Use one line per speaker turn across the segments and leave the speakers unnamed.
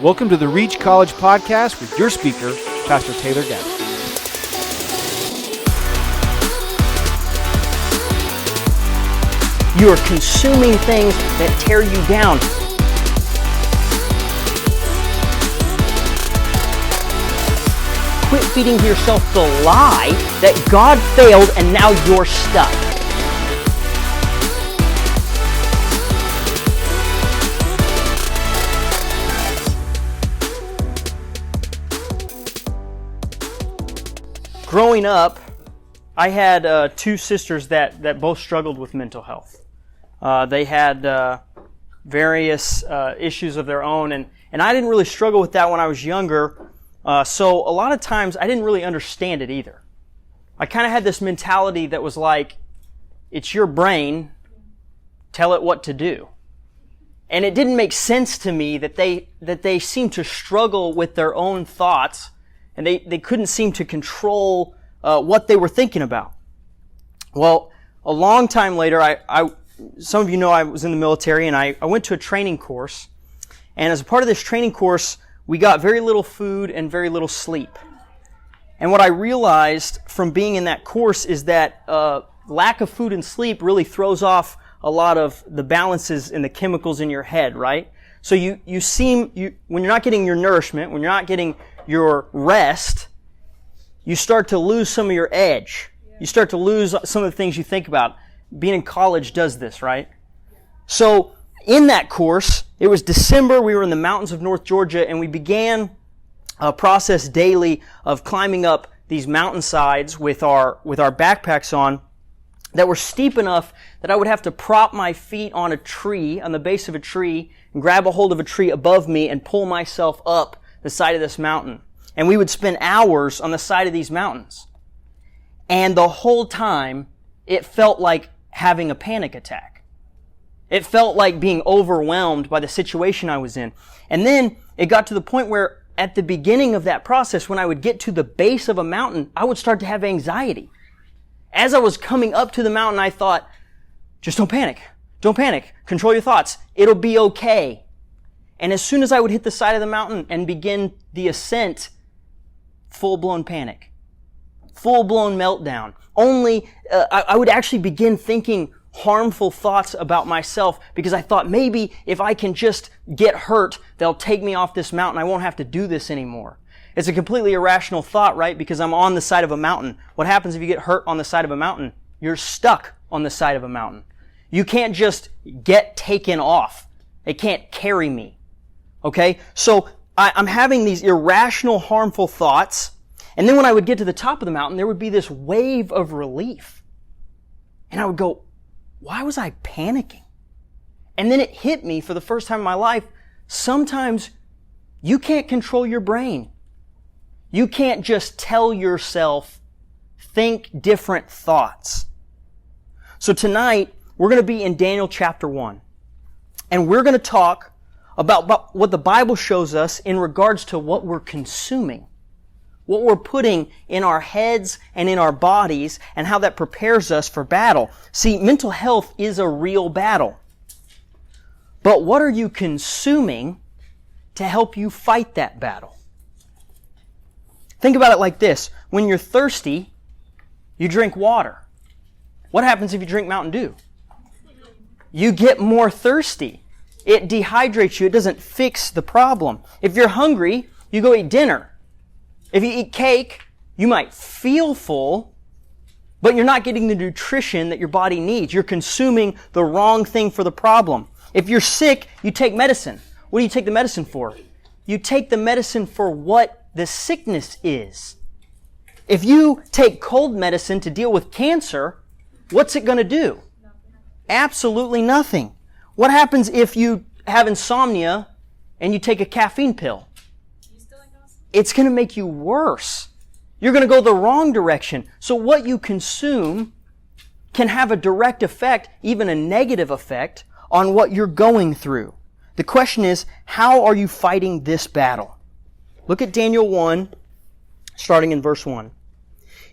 Welcome to the Reach College Podcast with your speaker, Pastor Taylor Gabbert.
You are consuming things that tear you down. Quit feeding yourself the lie that God failed and now you're stuck. Growing up, I had two sisters that both struggled with mental health. They had various issues of their own, and I didn't really struggle with that when I was younger, so a lot of times I didn't really understand it either. I kind of had this mentality that was like, it's your brain, tell it what to do. And it didn't make sense to me that they seemed to struggle with their own thoughts, and they couldn't seem to control what they were thinking about. Well, a long time later, some of you know I was in the military, and I went to a training course. And as a part of this training course, we got very little food and very little sleep. And what I realized from being in that course is that lack of food and sleep really throws off a lot of the balances in the chemicals in your head, right? So when you're not getting your nourishment, when you're not getting your rest, you start to lose some of your edge. You start to lose some of the things you think about. Being in college does this, right? So in that course, it was December, we were in the mountains of North Georgia, and we began a process daily of climbing up these mountainsides with our backpacks on that were steep enough that I would have to prop my feet on a tree, on the base of a tree, and grab a hold of a tree above me and pull myself up the side of this mountain. And we would spend hours on the side of these mountains. And the whole time, it felt like having a panic attack. It felt like being overwhelmed by the situation I was in. And then it got to the point where at the beginning of that process, when I would get to the base of a mountain, I would start to have anxiety. As I was coming up to the mountain, I thought, just don't panic. Don't panic. Control your thoughts. It'll be okay. And as soon as I would hit the side of the mountain and begin the ascent, full-blown panic. Full-blown meltdown. I would actually begin thinking harmful thoughts about myself because I thought maybe if I can just get hurt, they'll take me off this mountain. I won't have to do this anymore. It's a completely irrational thought, right? Because I'm on the side of a mountain. What happens if you get hurt on the side of a mountain? You're stuck on the side of a mountain. You can't just get taken off. It can't carry me. Okay? So I'm having these irrational, harmful thoughts. And then when I would get to the top of the mountain, there would be this wave of relief. And I would go, why was I panicking? And then it hit me for the first time in my life, sometimes you can't control your brain. You can't just tell yourself, think different thoughts. So tonight, we're going to be in Daniel chapter 1. And we're going to talk about what the Bible shows us in regards to what we're consuming. What we're putting in our heads and in our bodies and how that prepares us for battle. See, mental health is a real battle. But what are you consuming to help you fight that battle? Think about it like this. When you're thirsty, you drink water. What happens if you drink Mountain Dew? You get more thirsty. It dehydrates you. It doesn't fix the problem. If you're hungry, you go eat dinner. If you eat cake, you might feel full, but you're not getting the nutrition that your body needs. You're consuming the wrong thing for the problem. If you're sick, you take medicine. What do you take the medicine for? You take the medicine for what the sickness is. If you take cold medicine to deal with cancer, what's it going to do? Absolutely nothing. What happens if you have insomnia and you take a caffeine pill? It's going to make you worse. You're going to go the wrong direction. So what you consume can have a direct effect, even a negative effect, on what you're going through. The question is, how are you fighting this battle? Look at Daniel 1, starting in verse 1.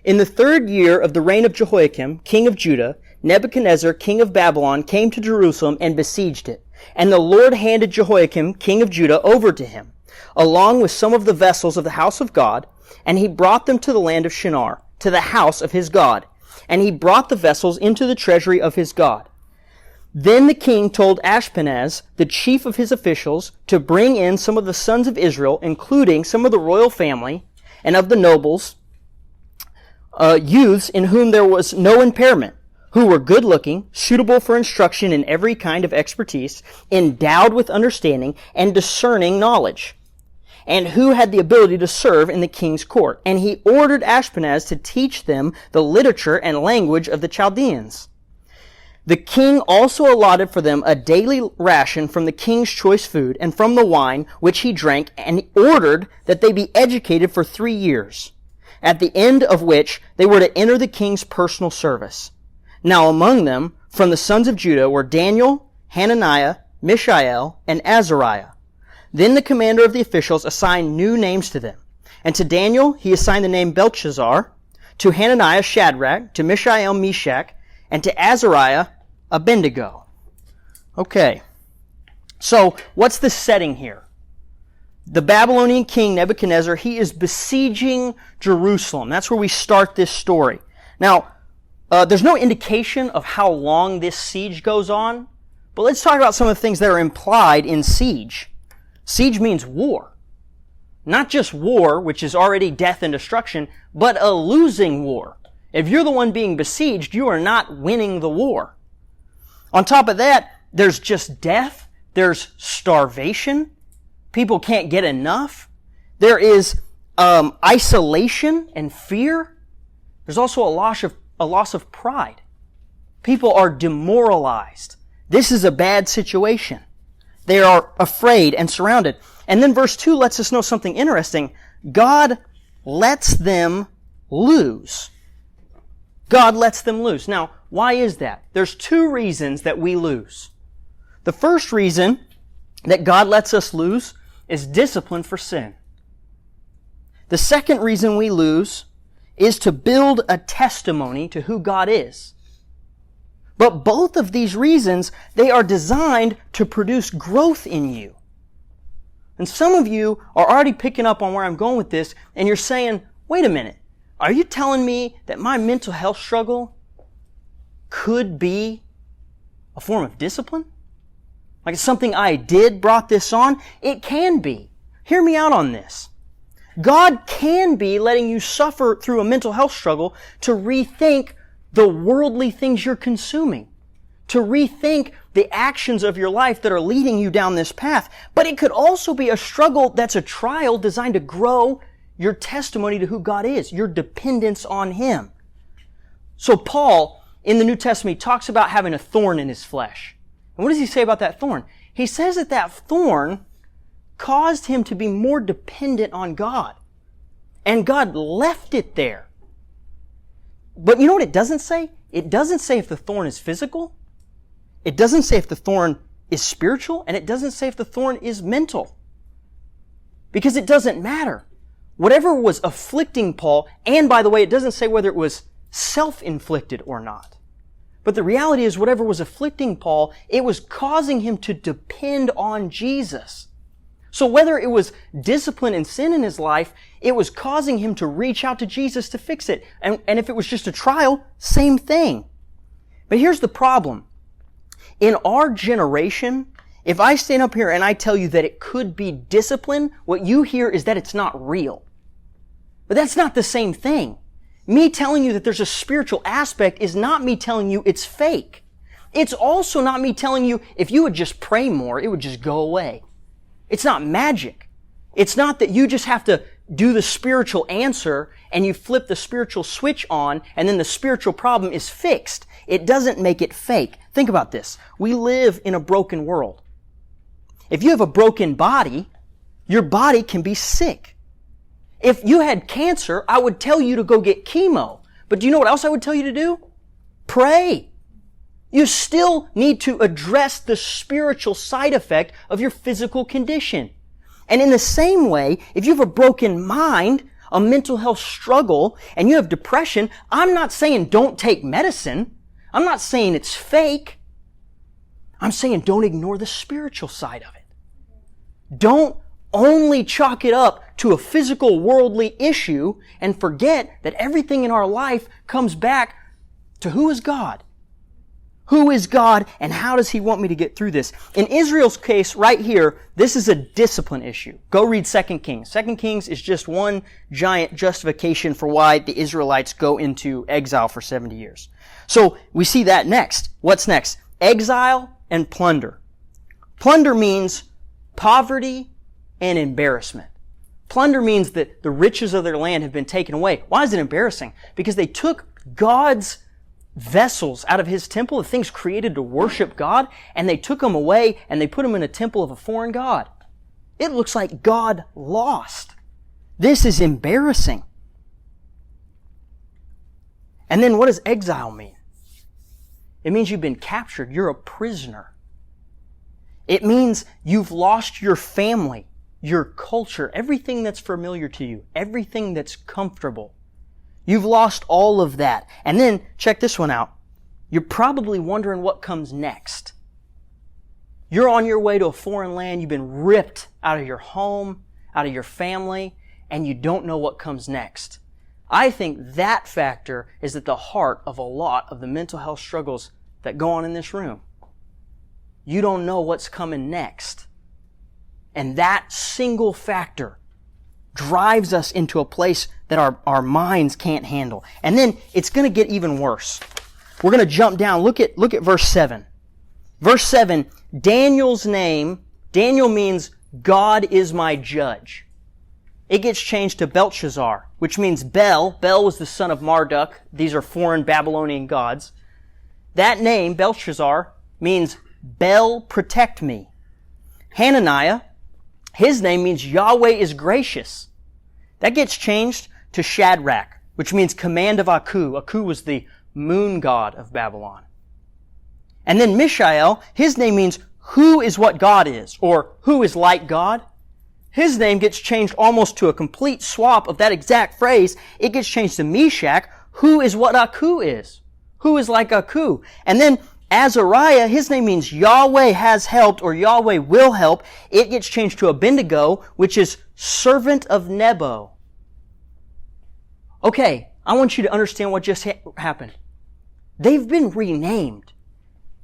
In the 3rd year of the reign of Jehoiakim, king of Judah, Nebuchadnezzar, king of Babylon, came to Jerusalem and besieged it. And the Lord handed Jehoiakim, king of Judah, over to him, along with some of the vessels of the house of God, and he brought them to the land of Shinar, to the house of his God. And he brought the vessels into the treasury of his God. Then the king told Ashpenaz, the chief of his officials, to bring in some of the sons of Israel, including some of the royal family and of the nobles, youths in whom there was no impairment, who were good-looking, suitable for instruction in every kind of expertise, endowed with understanding and discerning knowledge, and who had the ability to serve in the king's court. And he ordered Ashpenaz to teach them the literature and language of the Chaldeans. The king also allotted for them a daily ration from the king's choice food and from the wine which he drank, and ordered that they be educated for 3 years, at the end of which they were to enter the king's personal service. Now among them, from the sons of Judah, were Daniel, Hananiah, Mishael, and Azariah. Then the commander of the officials assigned new names to them. And to Daniel he assigned the name Belshazzar, to Hananiah Shadrach, to Mishael Meshach, and to Azariah Abednego. Okay, so what's the setting here? The Babylonian king Nebuchadnezzar, he is besieging Jerusalem. That's where we start this story. Now, there's no indication of how long this siege goes on, but let's talk about some of the things that are implied in siege. Siege means war. Not just war, which is already death and destruction, but a losing war. If you're the one being besieged, you are not winning the war. On top of that, there's just death. There's starvation. People can't get enough. There is isolation and fear. There's also a loss of pride. People are demoralized. This is a bad situation. They are afraid and surrounded. And then verse 2 lets us know something interesting. God lets them lose. God lets them lose. Now, why is that? There's 2 reasons that we lose. The first reason that God lets us lose is discipline for sin. The second reason we lose is to build a testimony to who God is. But both of these reasons, they are designed to produce growth in you. And some of you are already picking up on where I'm going with this, and you're saying, wait a minute, are you telling me that my mental health struggle could be a form of discipline? Like it's something I did brought this on? It can be. Hear me out on this. God can be letting you suffer through a mental health struggle to rethink the worldly things you're consuming, to rethink the actions of your life that are leading you down this path. But it could also be a struggle that's a trial designed to grow your testimony to who God is, your dependence on Him. So Paul, in the New Testament, he talks about having a thorn in his flesh. And what does he say about that thorn? He says that that thorn caused him to be more dependent on God. And God left it there. But you know what it doesn't say? It doesn't say if the thorn is physical. It doesn't say if the thorn is spiritual. And it doesn't say if the thorn is mental. Because it doesn't matter. Whatever was afflicting Paul, and by the way, it doesn't say whether it was self-inflicted or not. But the reality is whatever was afflicting Paul, it was causing him to depend on Jesus. So whether it was discipline and sin in his life, it was causing him to reach out to Jesus to fix it. And if it was just a trial, same thing. But here's the problem. In our generation, if I stand up here and I tell you that it could be discipline, what you hear is that it's not real. But that's not the same thing. Me telling you that there's a spiritual aspect is not me telling you it's fake. It's also not me telling you if you would just pray more, it would just go away. It's not magic. It's not that you just have to do the spiritual answer and you flip the spiritual switch on and then the spiritual problem is fixed. It doesn't make it fake. Think about this. We live in a broken world. If you have a broken body, your body can be sick. If you had cancer, I would tell you to go get chemo. But do you know what else I would tell you to do? Pray. You still need to address the spiritual side effect of your physical condition. And in the same way, if you have a broken mind, a mental health struggle, and you have depression, I'm not saying don't take medicine. I'm not saying it's fake. I'm saying don't ignore the spiritual side of it. Don't only chalk it up to a physical, worldly issue and forget that everything in our life comes back to who is God? Who is God and how does He want me to get through this? In Israel's case, right here, this is a discipline issue. Go read 2 Kings. 2 Kings is just one giant justification for why the Israelites go into exile for 70 years. So we see that next. What's next? Exile and plunder. Plunder means poverty and embarrassment. Plunder means that the riches of their land have been taken away. Why is it embarrassing? Because they took God's vessels out of His temple, the things created to worship God, and they took them away and they put them in a temple of a foreign god. It looks like God lost. This is embarrassing. And then what does exile mean? It means you've been captured. You're a prisoner. It means you've lost your family, your culture, everything that's familiar to you, everything that's comfortable. You've lost all of that. And then, check this one out. You're probably wondering what comes next. You're on your way to a foreign land. You've been ripped out of your home, out of your family, and you don't know what comes next. I think that factor is at the heart of a lot of the mental health struggles that go on in this room. You don't know what's coming next. And that single factor drives us into a place that our minds can't handle. And then it's going to get even worse. We're going to jump down. Look at verse 7. Verse 7, Daniel's name, Daniel means God is my judge. It gets changed to Belshazzar, which means Bel. Bel was the son of Marduk. These are foreign Babylonian gods. That name, Belshazzar, means Bel, protect me. Hananiah, his name means Yahweh is gracious. That gets changed to Shadrach, which means command of Aku. Aku was the moon god of Babylon. And then Mishael, his name means who is what God is, or who is like God. His name gets changed almost to a complete swap of that exact phrase. It gets changed to Meshach, who is what Aku is. Who is like Aku. And then Azariah, his name means Yahweh has helped, or Yahweh will help. It gets changed to Abednego, which is servant of Nebo. Okay, I want you to understand what just happened. They've been renamed.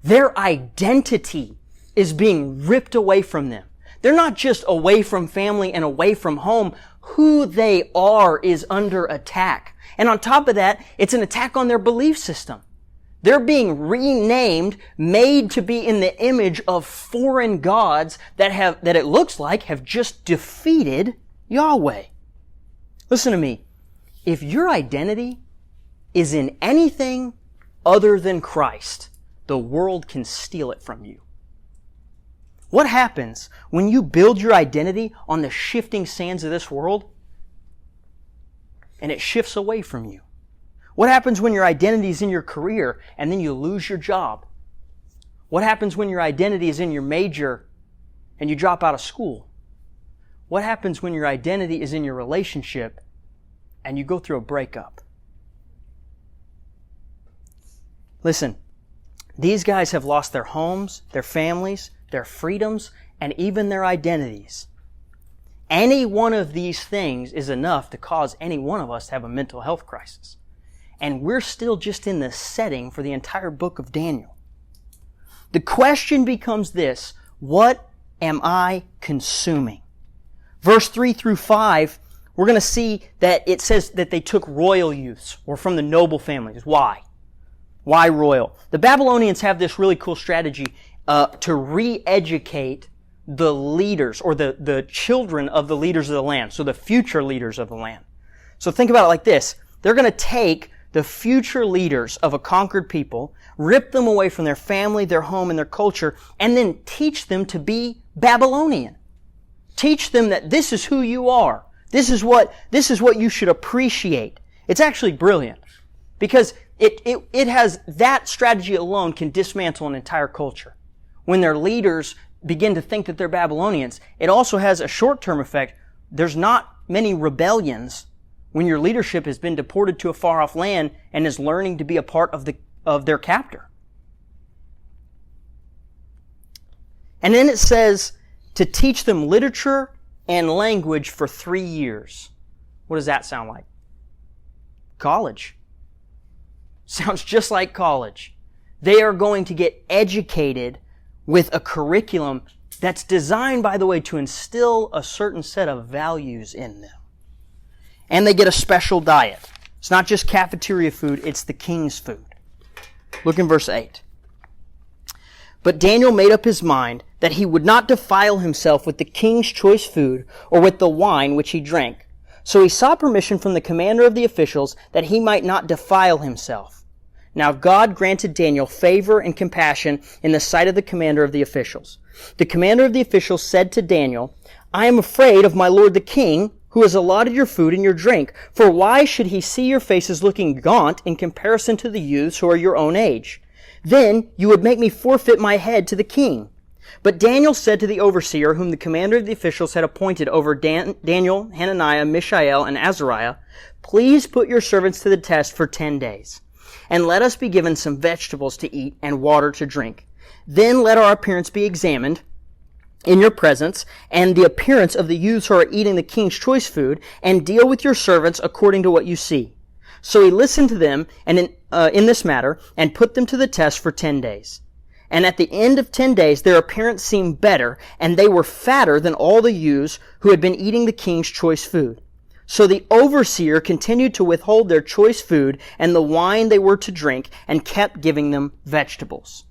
Their identity is being ripped away from them. They're not just away from family and away from home. Who they are is under attack. And on top of that, it's an attack on their belief system. They're being renamed, made to be in the image of foreign gods that it looks like have just defeated Yahweh. Listen to me. If your identity is in anything other than Christ, the world can steal it from you. What happens when you build your identity on the shifting sands of this world and it shifts away from you? What happens when your identity is in your career and then you lose your job? What happens when your identity is in your major and you drop out of school? What happens when your identity is in your relationship and you go through a breakup? Listen, these guys have lost their homes, their families, their freedoms, and even their identities. Any one of these things is enough to cause any one of us to have a mental health crisis. And we're still just in the setting for the entire book of Daniel. The question becomes this: what am I consuming? Verse 3 through 5, we're going to see that it says that they took royal youths, or from the noble families. Why? Why royal? The Babylonians have this really cool strategy to re-educate the leaders, or the children of the leaders of the land, so the future leaders of the land. So think about it like this. They're going to take the future leaders of a conquered people, rip them away from their family, their home, and their culture, and then teach them to be Babylonian. Teach them that this is who you are. This is what you should appreciate. It's actually brilliant, because it has, that strategy alone can dismantle an entire culture. When their leaders begin to think that they're Babylonians, it also has a short-term effect. There's not many rebellions when your leadership has been deported to a far-off land and is learning to be a part of their captor. And then it says to teach them literature and language for 3 years. What does that sound like? College. Sounds just like college. They are going to get educated with a curriculum that's designed, by the way, to instill a certain set of values in them. And they get a special diet. It's not just cafeteria food, it's the king's food. Look in verse 8. But Daniel made up his mind that he would not defile himself with the king's choice food or with the wine which he drank. So he sought permission from the commander of the officials that he might not defile himself. Now God granted Daniel favor and compassion in the sight of the commander of the officials. The commander of the officials said to Daniel, I am afraid of my lord the king, who has allotted your food and your drink. For why should he see your faces looking gaunt in comparison to the youths who are your own age? Then you would make me forfeit my head to the king. But Daniel said to the overseer, whom the commander of the officials had appointed over Daniel, Hananiah, Mishael, and Azariah, please put your servants to the test for 10 days, and let us be given some vegetables to eat and water to drink. Then let our appearance be examined in your presence, and the appearance of the youths who are eating the king's choice food, and deal with your servants according to what you see. So he listened to them and in this matter, and put them to the test for 10 days. And at the end of 10 days, their appearance seemed better, and they were fatter than all the youths who had been eating the king's choice food. So the overseer continued to withhold their choice food and the wine they were to drink, and kept giving them vegetables.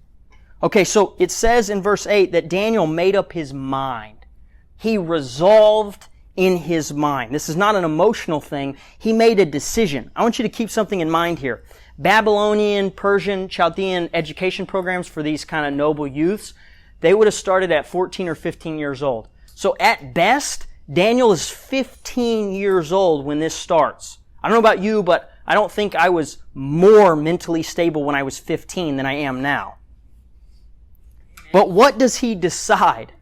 Okay, so it says in verse 8 that Daniel made up his mind. He resolved in his mind. This is not an emotional thing. He made a decision. I want you to keep something in mind here. Babylonian, Persian, Chaldean education programs for these kind of noble youths, they would have started at 14 or 15 years old. So at best, Daniel is 15 years old when this starts. I don't know about you, but I don't think I was more mentally stable when I was 15 than I am now. But what does he decide?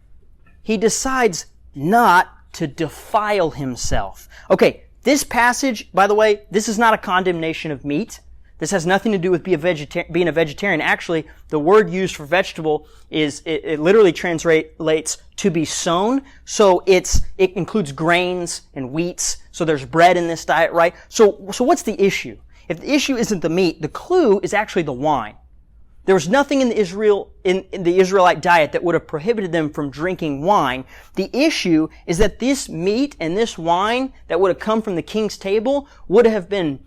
He decides not to defile himself. Okay, this passage, by the way, this is not a condemnation of meat. This has nothing to do with being a vegetarian. Actually, the word used for vegetable it literally translates to be sown. So it includes grains and wheats. So there's bread in this diet, right? So what's the issue? If the issue isn't the meat, the clue is actually the wine. There was nothing in the Israelite diet that would have prohibited them from drinking wine. The issue is that this meat and this wine that would have come from the king's table would have been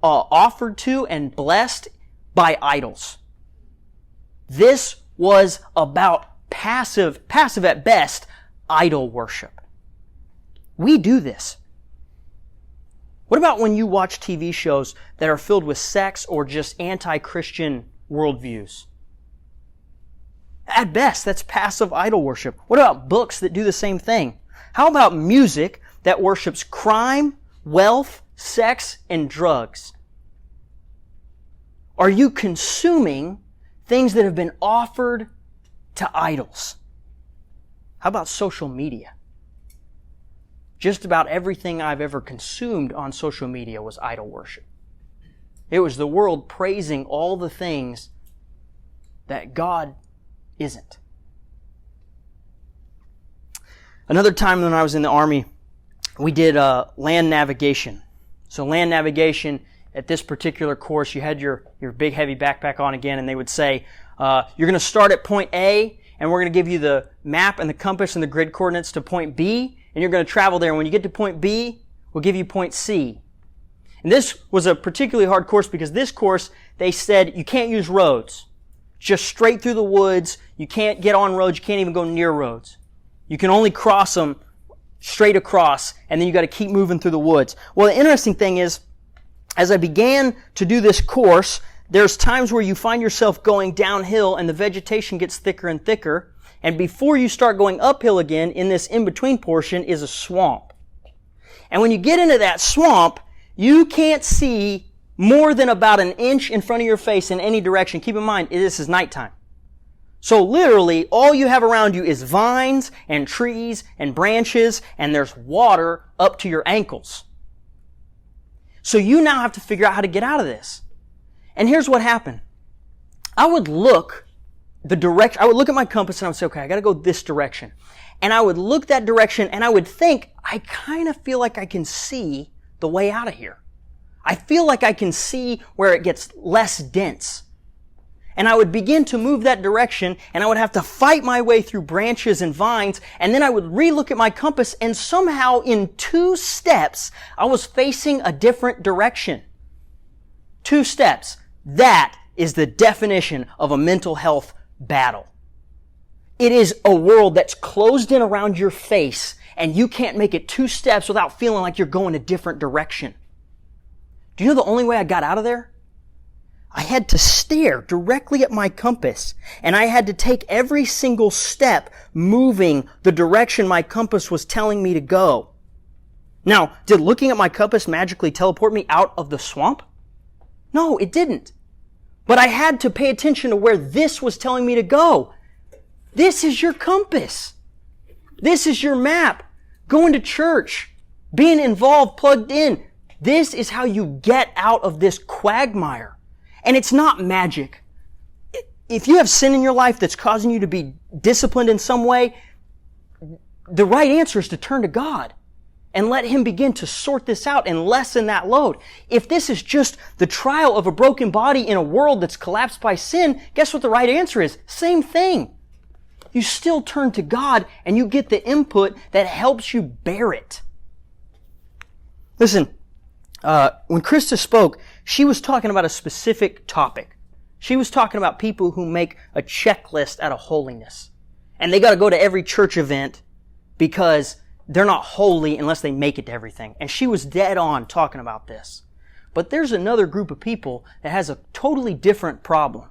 offered to and blessed by idols. This was about passive at best, idol worship. We do this. What about when you watch TV shows that are filled with sex or just anti-Christian worldviews? At best, that's passive idol worship. What about books that do the same thing? How about music that worships crime, wealth, sex, and drugs? Are you consuming things that have been offered to idols? How about social media? Just about everything I've ever consumed on social media was idol worship. It was the world praising all the things that God isn't. Another time when I was in the Army, we did land navigation. So land navigation, at this particular course, you had your big heavy backpack on again, and they would say, you're going to start at point A, and we're going to give you the map and the compass and the grid coordinates to point B, and you're going to travel there. And when you get to point B, we'll give you point C. And this was a particularly hard course because this course, they said you can't use roads. Just straight through the woods. You can't get on roads. You can't even go near roads. You can only cross them straight across, and then you got to keep moving through the woods. Well, the interesting thing is, as I began to do this course, there's times where you find yourself going downhill and the vegetation gets thicker and thicker. And before you start going uphill again, in this in-between portion is a swamp. And when you get into that swamp, you can't see more than about an inch in front of your face in any direction. Keep in mind, this is nighttime. So literally, all you have around you is vines and trees and branches, and there's water up to your ankles. So you now have to figure out how to get out of this. And here's what happened. I would look the direction, I would look at my compass and I would say, okay, I got to go this direction. And I would look that direction and I would think, I kind of feel like I can see the way out of here. I feel like I can see where it gets less dense. And I would begin to move that direction, and I would have to fight my way through branches and vines, and then I would re-look at my compass, and somehow in 2 steps, I was facing a different direction. 2 steps. That is the definition of a mental health battle. It is a world that's closed in around your face, and you can't make it 2 steps without feeling like you're going a different direction. Do you know the only way I got out of there? I had to stare directly at my compass, and I had to take every single step moving the direction my compass was telling me to go. Now, did looking at my compass magically teleport me out of the swamp? No, it didn't. But I had to pay attention to where this was telling me to go. This is your compass. This is your map. Going to church, being involved, plugged in. This is how you get out of this quagmire. And it's not magic. If you have sin in your life that's causing you to be disciplined in some way, the right answer is to turn to God and let Him begin to sort this out and lessen that load. If this is just the trial of a broken body in a world that's collapsed by sin, guess what the right answer is? Same thing. You still turn to God and you get the input that helps you bear it. Listen, when Krista spoke, she was talking about a specific topic. She was talking about people who make a checklist out of holiness. And they got to go to every church event because they're not holy unless they make it to everything. And she was dead on talking about this. But there's another group of people that has a totally different problem.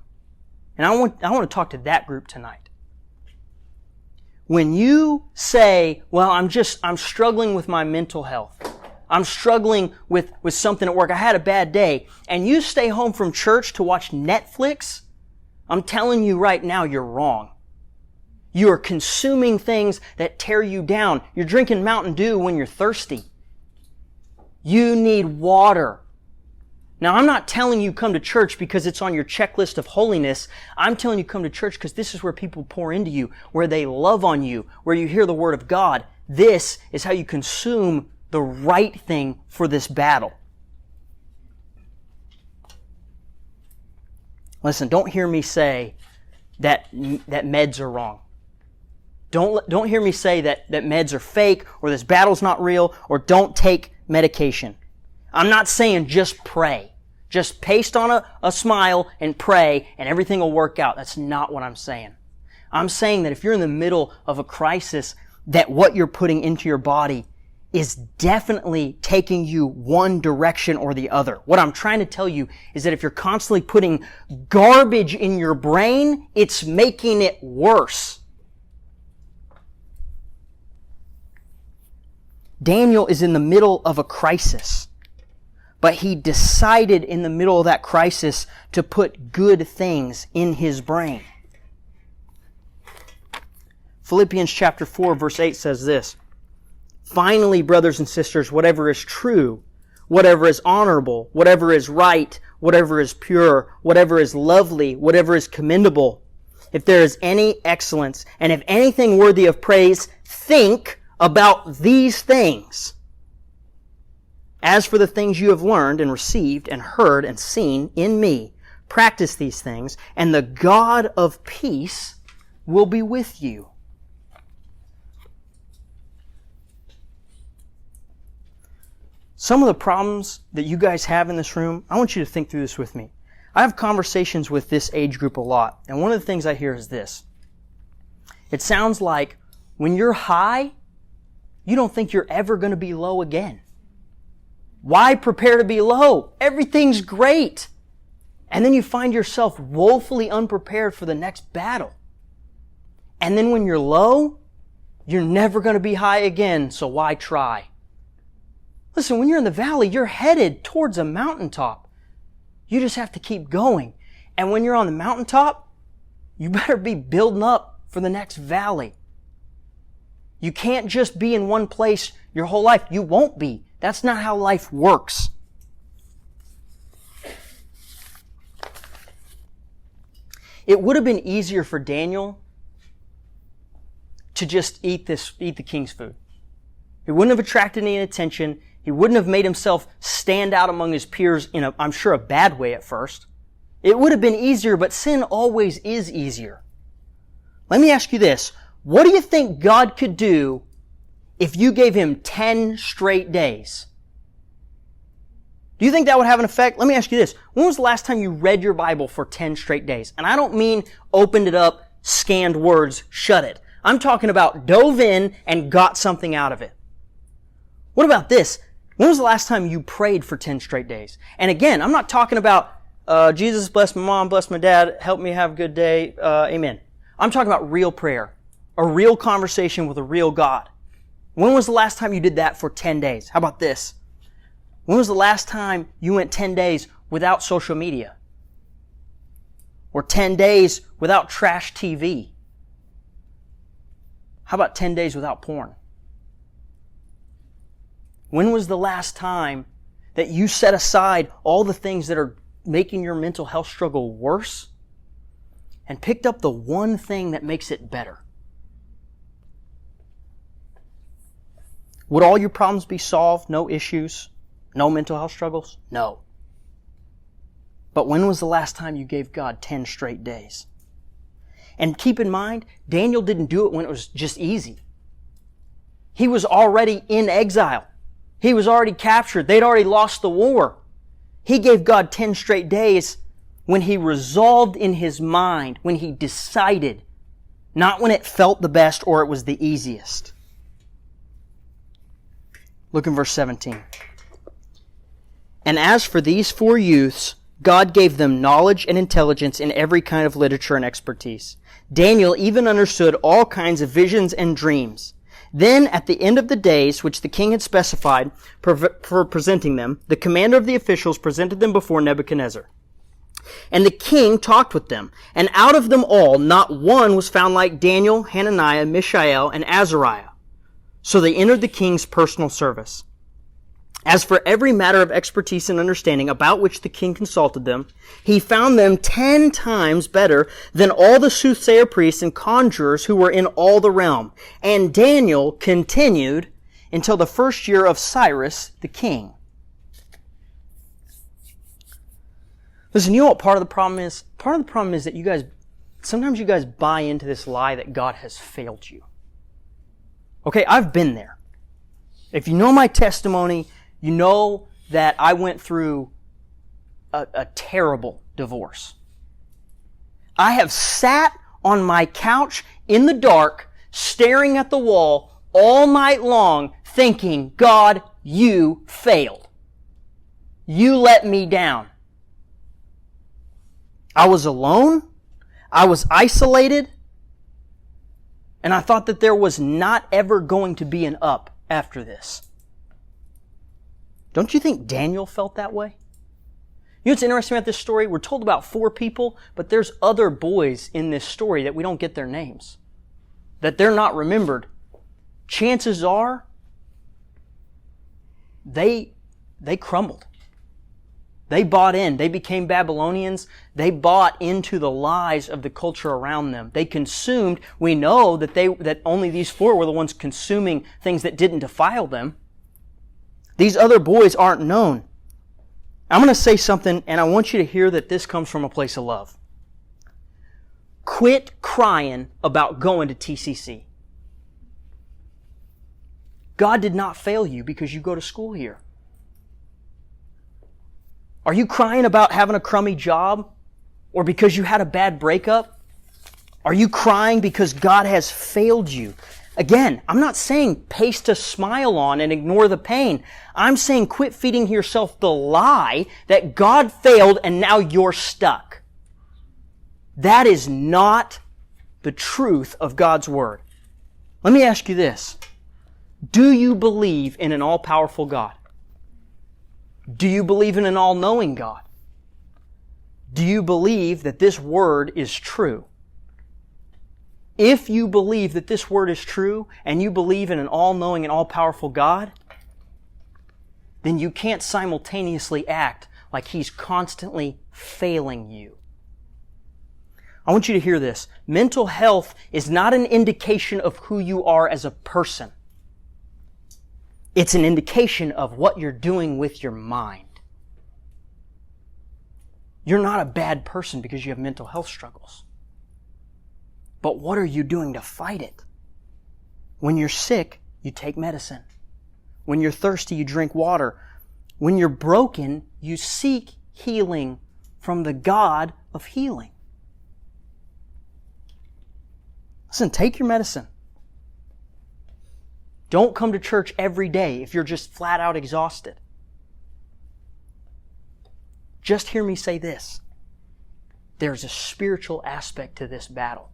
And I want to talk to that group tonight. When you say, well, I'm struggling with my mental health. I'm struggling with something at work. I had a bad day. And you stay home from church to watch Netflix. I'm telling you right now, you're wrong. You are consuming things that tear you down. You're drinking Mountain Dew when you're thirsty. You need water. Now, I'm not telling you come to church because it's on your checklist of holiness. I'm telling you come to church because this is where people pour into you, where they love on you, where you hear the Word of God. This is how you consume the right thing for this battle. Listen, don't hear me say that meds are wrong. Don't hear me say that meds are fake or this battle's not real or don't take medication. I'm not saying just pray. Just paste on a smile and pray and everything will work out. That's not what I'm saying. I'm saying that if you're in the middle of a crisis, that what you're putting into your body is definitely taking you one direction or the other. What I'm trying to tell you is that if you're constantly putting garbage in your brain, it's making it worse. Daniel is in the middle of a crisis, but he decided in the middle of that crisis to put good things in his brain. Philippians chapter 4 verse 8 says this, "Finally, brothers and sisters, whatever is true, whatever is honorable, whatever is right, whatever is pure, whatever is lovely, whatever is commendable, if there is any excellence, and if anything worthy of praise, think about these things. As for the things you have learned and received and heard and seen in me, practice these things, and the God of peace will be with you." Some of the problems that you guys have in this room, I want you to think through this with me. I have conversations with this age group a lot, and one of the things I hear is this. It sounds like when you're high, you don't think you're ever going to be low again. Why prepare to be low? Everything's great. And then you find yourself woefully unprepared for the next battle. And then when you're low, you're never going to be high again, so why try? Listen, when you're in the valley, you're headed towards a mountaintop. You just have to keep going. And when you're on the mountaintop, you better be building up for the next valley. You can't just be in one place your whole life. You won't be. That's not how life works. It would have been easier for Daniel to just eat the king's food. He wouldn't have attracted any attention. He wouldn't have made himself stand out among his peers in I'm sure, a bad way at first. It would have been easier, but sin always is easier. Let me ask you this. What do you think God could do if you gave him 10 straight days? Do you think that would have an effect? Let me ask you this. When was the last time you read your Bible for 10 straight days? And I don't mean opened it up, scanned words, shut it. I'm talking about dove in and got something out of it. What about this? When was the last time you prayed for 10 straight days? And again, I'm not talking about, Jesus bless my mom, bless my dad, help me have a good day, amen. I'm talking about real prayer, a real conversation with a real God. When was the last time you did that for 10 days? How about this? When was the last time you went 10 days without social media? Or 10 days without trash TV? How about 10 days without porn? When was the last time that you set aside all the things that are making your mental health struggle worse and picked up the one thing that makes it better? Would all your problems be solved? No issues? No mental health struggles? No. But when was the last time you gave God 10 straight days? And keep in mind, Daniel didn't do it when it was just easy. He was already in exile. He was already captured. They'd already lost the war. He gave God 10 straight days when he resolved in his mind, when he decided, not when it felt the best or it was the easiest. Look in verse 17. And as for these 4 youths, God gave them knowledge and intelligence in every kind of literature and expertise. Daniel even understood all kinds of visions and dreams. Then, at the end of the days which the king had specified for presenting them, the commander of the officials presented them before Nebuchadnezzar. And the king talked with them, and out of them all, not one was found like Daniel, Hananiah, Mishael, and Azariah. So they entered the king's personal service. As for every matter of expertise and understanding about which the king consulted them, he found them 10 times better than all the soothsayer priests and conjurers who were in all the realm. And Daniel continued until the first year of Cyrus the king. Listen, you know what part of the problem is? Part of the problem is that sometimes you guys buy into this lie that God has failed you. Okay, I've been there. If you know my testimony, you know that I went through a terrible divorce. I have sat on my couch in the dark, staring at the wall all night long, thinking, God, you failed. You let me down. I was alone. I was isolated. And I thought that there was not ever going to be an up after this. Don't you think Daniel felt that way? You know what's interesting about this story? We're told about 4 people, but there's other boys in this story that we don't get their names. That they're not remembered. Chances are, they crumbled. They bought in. They became Babylonians. They bought into the lies of the culture around them. They consumed. We know that only these 4 were the ones consuming things that didn't defile them. These other boys aren't known. I'm going to say something, and I want you to hear that this comes from a place of love. Quit crying about going to TCC. God did not fail you because you go to school here. Are you crying about having a crummy job? Or because you had a bad breakup? Are you crying because God has failed you? Again, I'm not saying paste a smile on and ignore the pain. I'm saying quit feeding yourself the lie that God failed and now you're stuck. That is not the truth of God's Word. Let me ask you this. Do you believe in an all-powerful God? Do you believe in an all-knowing God? Do you believe that this Word is true? If you believe that this Word is true and you believe in an all-knowing and all-powerful God, then you can't simultaneously act like He's constantly failing you. I want you to hear this. Mental health is not an indication of who you are as a person. It's an indication of what you're doing with your mind. You're not a bad person because you have mental health struggles. But what are you doing to fight it? When you're sick, you take medicine. When you're thirsty, you drink water. When you're broken, you seek healing from the God of healing. Listen, take your medicine. Don't come to church every day if you're just flat out exhausted. Just hear me say this. There's a spiritual aspect to this battle.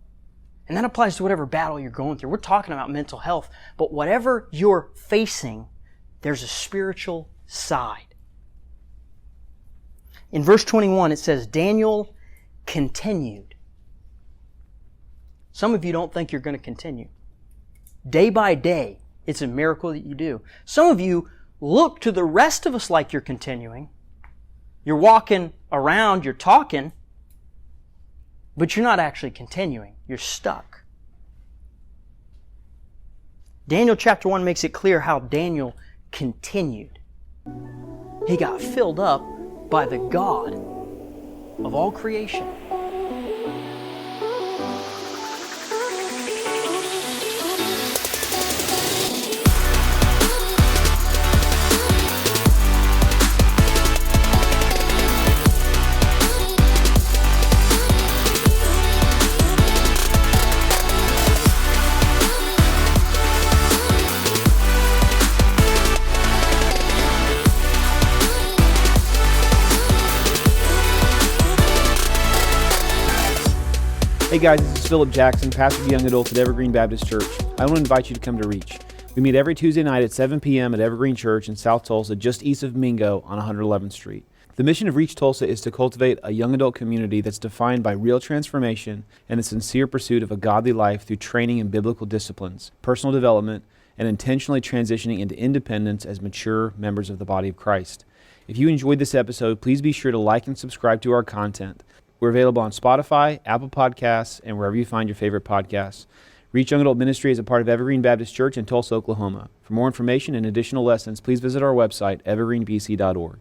And that applies to whatever battle you're going through. We're talking about mental health, but whatever you're facing, there's a spiritual side. In verse 21, it says, Daniel continued. Some of you don't think you're going to continue. Day by day, it's a miracle that you do. Some of you look to the rest of us like you're continuing. You're walking around, you're talking, but you're not actually continuing. You're stuck. Daniel chapter 1 makes it clear how Daniel continued. He got filled up by the God of all creation.
Hey guys, this is Philip Jackson, pastor of young adults at Evergreen Baptist Church. I want to invite you to come to Reach. We meet every Tuesday night at 7 p.m. at Evergreen Church in South Tulsa, just east of Mingo on 111th Street. The mission of Reach Tulsa is to cultivate a young adult community that's defined by real transformation and a sincere pursuit of a godly life through training in biblical disciplines, personal development, and intentionally transitioning into independence as mature members of the body of Christ. If you enjoyed this episode, please be sure to like and subscribe to our content. We're available on Spotify, Apple Podcasts, and wherever you find your favorite podcasts. Reach Young Adult Ministry is a part of Evergreen Baptist Church in Tulsa, Oklahoma. For more information and additional lessons, please visit our website, evergreenbc.org.